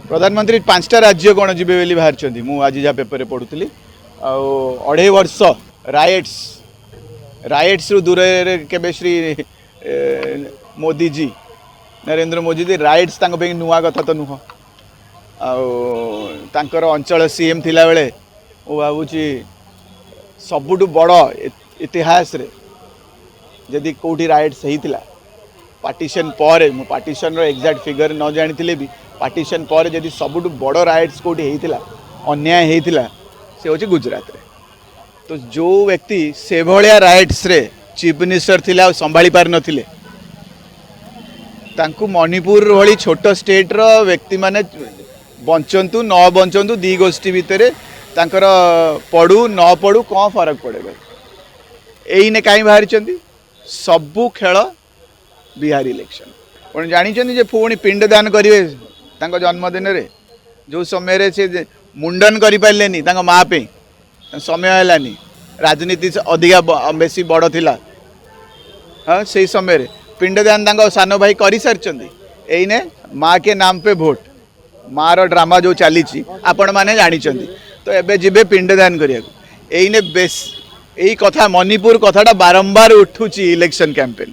प्रधानमंत्री 5टा राज्य कौन जी बाहर मु आज जहाँ पेपर पढ़ुली अढ़े वर्ष राइट्स रु दूर के श्री मोदी जी नरेंद्र मोदी जी राइट्स नुआ कथा तो नुह आर अंचल सीएम थिला बेले मु भावुची सबुठ बड़ इतिहास रे जदि कौटी राइट्स होता पार्टीशन पर मु पार्टीशन रो एग्जैक्ट फिगर न जानी भी पार्टीशन पर जदि सबुठ बड़ राइट्स कौटी होता अन्याय होता से हूँ गुजरात रे। तो जो व्यक्ति से भाया राइट्स रे चीफ मिनिस्टर थिला संभाली पार नथिले तांकु मणिपुर भली छोट स्टेट रो व्यक्ति माने बंचंतु न बंचंतु दी गोष्ठी भितर तांकर पढ़ू न पढ़ू कौन फरक पड़ेगा यही कहीं बाहरी सबू खेल बिहार इलेक्शन पुणी जानी पुणी पिंडदान करेंगे जन्मदिन रे जो समय से मुंडन करें माँ पे समय है राजनीति अधिका बेसी बड़ थिला हाँ से समय पिंडदान सान भाई कर सारी यही माँ के नाम पे वोट माँ रो ड्रामा जो चली आपण मैंने जानी तो एबे जीवे पिंडदान करिया यही बेस यही कथा मणिपुर कथाटा बारंबार उठुची इलेक्शन कैंपेन।